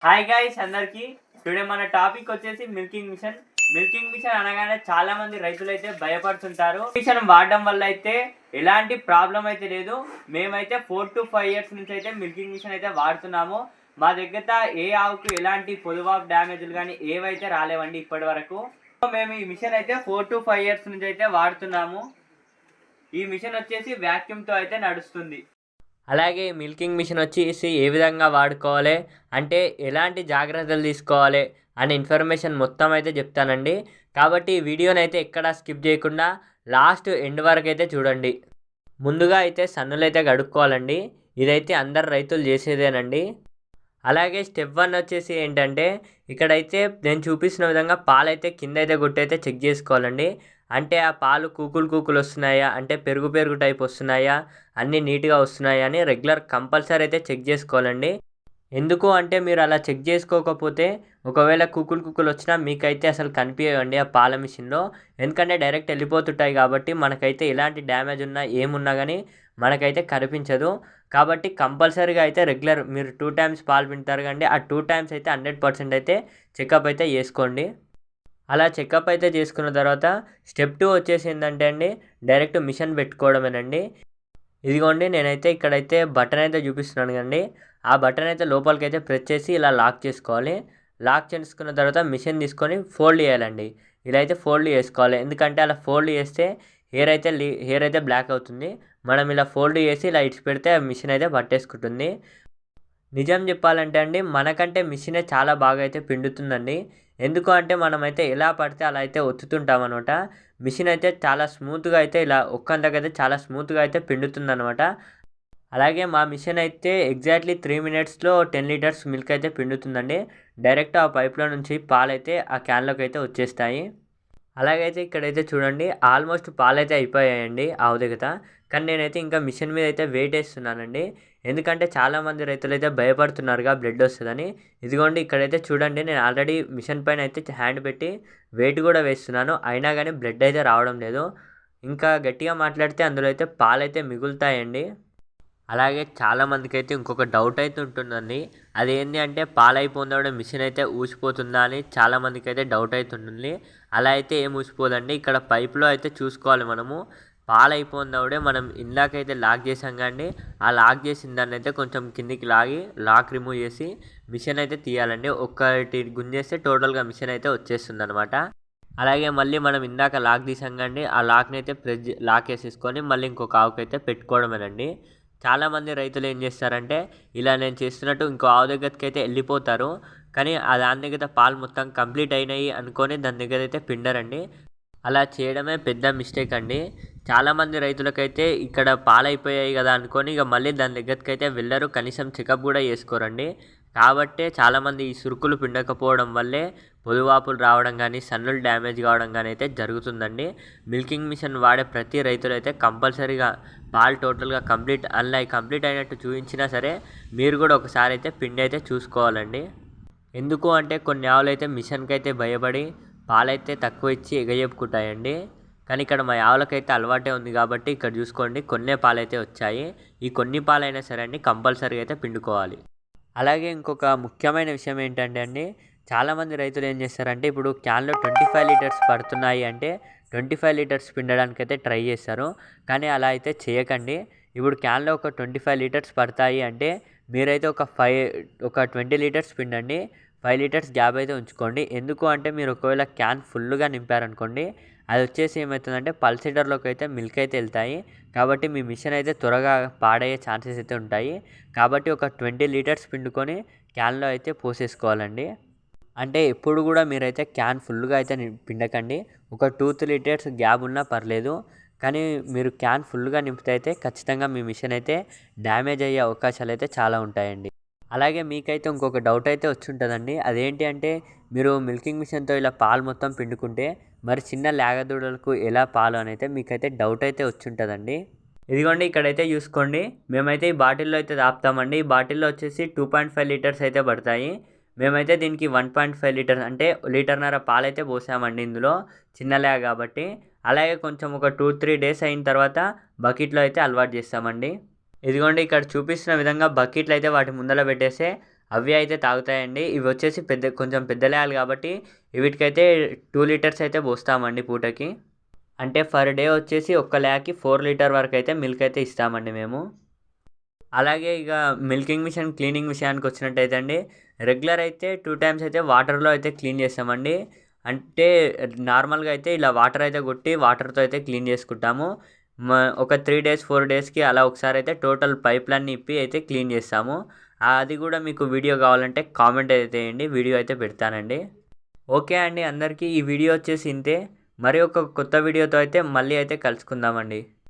Hi guys అందరికి. Today మన topic వచ్చేసి మిల్కింగ్ మిషన్. మిల్కింగ్ మిషన్ అనగానే చాలా మంది రైతులు అయితే భయపడుతుంటారు. మిషన్ వాడడం వల్ల అయితే ఎలాంటి ప్రాబ్లం అయితే లేదు. మేమైతే 4 to 5 years నుంచి అయితే మిల్కింగ్ మిషన్ అయితే వాడుతున్నాము. మా దగ్గర ఏ ఆవుకు ఎలాంటి పొదువాపు డ్యామేజ్లు కానీ ఏవైతే రాలేవండి ఇప్పటి వరకు. మేము ఈ మిషన్ అయితే 4 to 5 years నుంచి అయితే వాడుతున్నాము. ఈ మిషన్ వచ్చేసి వ్యాక్యూమ్తో అయితే నడుస్తుంది. అలాగే మిల్కింగ్ మిషన్ వచ్చేసి ఏ విధంగా వాడుకోవాలి అంటే ఎలాంటి జాగ్రత్తలు తీసుకోవాలి అనే ఇన్ఫర్మేషన్ మొత్తం అయితే చెప్తానండి. కాబట్టి ఈ వీడియోని అయితే ఎక్కడా స్కిప్ చేయకుండా లాస్ట్ ఎండ్ వరకు అయితే చూడండి. ముందుగా అయితే సన్నులు అయితే కడుక్కోవాలండి. ఇదైతే అందరు రైతులు చేసేదేనండి. అలాగే స్టెప్ 1 వచ్చేసి ఏంటంటే ఇక్కడైతే నేను చూపిస్తున్న విధంగా పాలైతే కింద అయితే గుట్టయితే చెక్ చేసుకోవాలండి. అంటే ఆ పాలు కూకులు వస్తున్నాయా, అంటే పెరుగు టైప్ వస్తున్నాయా, అన్నీ నీట్గా వస్తున్నాయా అని రెగ్యులర్ కంపల్సరీ అయితే చెక్ చేసుకోవాలండి. ఎందుకు అంటే మీరు అలా చెక్ చేసుకోకపోతే ఒకవేళ కుక్కులు వచ్చినా మీకైతే అసలు కనిపించవండి ఆ పాల మిషన్లో. ఎందుకంటే డైరెక్ట్ వెళ్ళిపోతుంటాయి కాబట్టి మనకైతే ఎలాంటి డ్యామేజ్ ఉన్నా ఏమున్నా కానీ మనకైతే కనిపించదు. కాబట్టి కంపల్సరీగా అయితే రెగ్యులర్ మీరు 2 times పాలు పిండుతారు కండి, ఆ 2 times అయితే 100% అయితే చెకప్ అయితే చేసుకోండి. అలా చెకప్ అయితే చేసుకున్న తర్వాత స్టెప్ 2 వచ్చేసి ఏంటంటే అండి డైరెక్ట్ మిషన్ పెట్టుకోవడమేనండి. ఇదిగోండి నేనైతే ఇక్కడైతే బటన్ అయితే చూపిస్తున్నాను కండి. ఆ బటన్ అయితే లోపలికి అయితే ప్రెస్ చేసి ఇలా లాక్ చేసుకోవాలి. లాక్ చేసుకున్న తర్వాత మిషన్ తీసుకొని ఫోల్డ్ చేయాలండి. ఇలా అయితే ఫోల్డ్ చేసుకోవాలి. ఎందుకంటే అలా ఫోల్డ్ చేస్తే హెయిర్ అయితే బ్లాక్ అవుతుంది. మనం ఇలా ఫోల్డ్ చేసి ఇలా ఇడిచి పెడితే మిషన్ అయితే పట్టేసుకుంటుంది. నిజం చెప్పాలంటే అండి మనకంటే మిషనే చాలా బాగా అయితే పిండుతుందండి. ఎందుకు అంటే మనమైతే ఎలా పడితే అలా అయితే ఒత్తుతుంటాం అనమాట. మిషన్ అయితే చాలా స్మూత్గా అయితే ఇలా ఒక్కంతకైతే చాలా స్మూత్గా అయితే పిండుతుందనమాట. అలాగే మా మిషన్ అయితే ఎగ్జాక్ట్లీ 3 minutesలో 10 liters మిల్క్ అయితే పిండుతుందండి. డైరెక్ట్ ఆ పైప్లో నుంచి పాలైతే ఆ క్యాన్లోకి అయితే వచ్చేస్తాయి. అలాగైతే ఇక్కడైతే చూడండి ఆల్మోస్ట్ పాలైతే అయిపోయాయండి ఆవు దగ్గర. కానీ నేనైతే ఇంకా మిషన్ మీద అయితే వెయిట్ వేస్తున్నానండి. ఎందుకంటే చాలామంది రైతులు అయితే భయపడుతున్నారుగా బ్లడ్ వస్తుందని. ఇదిగోండి ఇక్కడైతే చూడండి నేను ఆల్రెడీ మిషన్ పైన అయితే హ్యాండ్ పెట్టి వెయిట్ కూడా వేస్తున్నాను. అయినా కానీ బ్లడ్ అయితే రావడం లేదు. ఇంకా గట్టిగా మాట్లాడితే అందులో అయితే పాలైతే మిగులుతాయండి. అలాగే చాలామందికి అయితే ఇంకొక డౌట్ అయితే ఉంటుందండి. అదేంటి అంటే పాలైపోయినప్పుడు మిషన్ అయితే ఊసిపోతుందా అని చాలామందికి అయితే డౌట్ అయితే ఉంటుంది. అలా అయితే ఏం ఊసిపోదండి. ఇక్కడ పైప్లో అయితే చూసుకోవాలి మనము. పాలైపోయినప్పుడే మనం ఇందాకైతే లాక్ చేసాం కానీ ఆ లాక్ చేసిన దాన్ని అయితే కొంచెం కిందికి లాగి లాక్ రిమూవ్ చేసి మిషన్ అయితే తీయాలండి. ఒక్కటి గుంజేస్తే టోటల్గా మిషన్ అయితే వచ్చేస్తుంది అనమాట. అలాగే మళ్ళీ మనం ఇందాక లాక్ తీసాం కానీ ఆ లాక్ని అయితే లాక్ వేసేసుకొని మళ్ళీ ఇంకొక ఆవుకైతే పెట్టుకోవడమేనండి. చాలామంది రైతులు ఏం చేస్తారంటే ఇలా నేను చేస్తున్నట్టు ఇంకో ఆవు దగ్గరికి అయితే వెళ్ళిపోతారు. కానీ దాని దగ్గర పాలు మొత్తం కంప్లీట్ అయినాయి అనుకొని దాని దగ్గర అయితే పిండరండి. అలా చేయడమే పెద్ద మిస్టేక్ అండి. చాలామంది రైతులకైతే ఇక్కడ పాలైపోయాయి కదా అనుకొని ఇక మళ్ళీ దాని దగ్గరికి అయితే వెళ్ళరు. కనీసం చెకప్ కూడా చేసుకోరండి. కాబట్టే చాలామంది ఈ సురుకులు పిండకపోవడం వల్లే పొదువాపులు రావడం కానీ సన్నులు డ్యామేజ్ కావడం కానీ అయితే జరుగుతుందండి. మిల్కింగ్ మిషన్ వాడే ప్రతి రైతులు అయితే కంపల్సరీగా పాలు టోటల్గా కంప్లీట్ అయినట్టు చూపించినా సరే మీరు కూడా ఒకసారి అయితే పిండి అయితే చూసుకోవాలండి. ఎందుకు అంటే కొన్ని ఆవులు అయితే మిషన్కి అయితే భయపడి పాలైతే తక్కువ ఇచ్చి ఎగజెప్పుకుంటాయండి. కానీ ఇక్కడ మా ఆవులకైతే అలవాటే ఉంది కాబట్టి ఇక్కడ చూసుకోండి కొన్నే పాలైతే వచ్చాయి. ఈ కొన్ని పాలైనా సరే అండి కంపల్సరీగా అయితే పిండుకోవాలి. అలాగే ఇంకొక ముఖ్యమైన విషయం ఏంటంటే అండి చాలామంది రైతులు ఏం చేస్తారంటే ఇప్పుడు క్యాన్లో 25 liters పడుతున్నాయి అంటే 25 liters పిండడానికి అయితే ట్రై చేస్తారు. కానీ అలా అయితే చేయకండి. ఇప్పుడు క్యాన్లో ఒక 25 liters పడతాయి అంటే మీరైతే ఒక 20 liters పిండండి. 5 liters గ్యాప్ అయితే ఉంచుకోండి. ఎందుకు అంటే మీరు ఒకవేళ క్యాన్ ఫుల్గా నింపారనుకోండి అది వచ్చేసి ఏమవుతుందంటే పల్సేటర్లోకి అయితే మిల్క్ అయితే వెళ్తాయి. కాబట్టి మీ మిషన్ అయితే త్వరగా పాడయ్యే ఛాన్సెస్ అయితే ఉంటాయి. కాబట్టి ఒక 20 liters పిండుకొని క్యాన్లో అయితే పోసేసుకోవాలండి. అంటే ఎప్పుడు కూడా మీరైతే క్యాన్ ఫుల్గా అయితే పిండకండి. ఒక 2-3 liters గ్యాప్ ఉన్నా పర్లేదు. కానీ మీరు క్యాన్ ఫుల్గా నింపితే అయితే ఖచ్చితంగా మీ మిషన్ అయితే డ్యామేజ్ అయ్యే అవకాశాలు అయితే చాలా ఉంటాయండి. అలాగే మీకైతే ఇంకొక డౌట్ అయితే వచ్చి ఉంటుందండి. అదేంటి అంటే మీరు మిల్కింగ్ మిషన్తో ఇలా పాలు మొత్తం పిండుకుంటే మరి చిన్న లేగదూడలకు ఎలా పాలు అని అయితే మీకైతే డౌట్ అయితే వచ్చి ఉంటుందండి. ఇదిగోండి ఇక్కడైతే చూసుకోండి మేమైతే ఈ బాటిల్లో అయితే తాపుతామండి. ఈ బాటిల్లో వచ్చేసి 2.5 liters అయితే పడతాయి. మేమైతే దీనికి 1.5 liters అంటే 1.5 లీటర్ పాలైతే పోసామండి ఇందులో చిన్న లేగ కాబట్టి. అలాగే కొంచెం ఒక 2-3 days అయిన తర్వాత బకెట్లో అయితే అలవాటు చేస్తామండి. ఇదిగోండి ఇక్కడ చూపిస్తున్న విధంగా బకెట్లు అయితే వాటి ముందర పెట్టేస్తే అవి అయితే తాగుతాయండి. ఇవి వచ్చేసి కొంచెం పెద్ద లేయాలి కాబట్టి వీటికైతే 2 లీటర్స్ అయితే పోస్తామండి పూటకి. అంటే పర్ డే వచ్చేసి ఒక్క లేయాకి 4 లీటర్ వరకు అయితే మిల్క్ అయితే ఇస్తామండి మేము. అలాగే ఇక మిల్కింగ్ మిషన్ క్లీనింగ్ విషయానికి వచ్చినట్టయితే అండి, రెగ్యులర్ అయితే 2 టైమ్స్ అయితే వాటర్లో అయితే క్లీన్ చేస్తామండి. అంటే నార్మల్గా అయితే ఇలా వాటర్ అయితే కొట్టి వాటర్తో అయితే క్లీన్ చేసుకుంటాము. ఒక 3 డేస్ 4 డేస్కి అలా ఒకసారి అయితే టోటల్ పైప్లన్నీ ఇప్పి అయితే క్లీన్ చేస్తాము. అది కూడా మీకు వీడియో కావాలంటే కామెంట్ అయితే చేయండి, వీడియో అయితే పెడతానండి. ఓకే అండి, అందరికీ ఈ వీడియో వచ్చేసి ఇంతే. మరి ఒక కొత్త వీడియోతో అయితే మళ్ళీ అయితే కలుసుకుందామండి.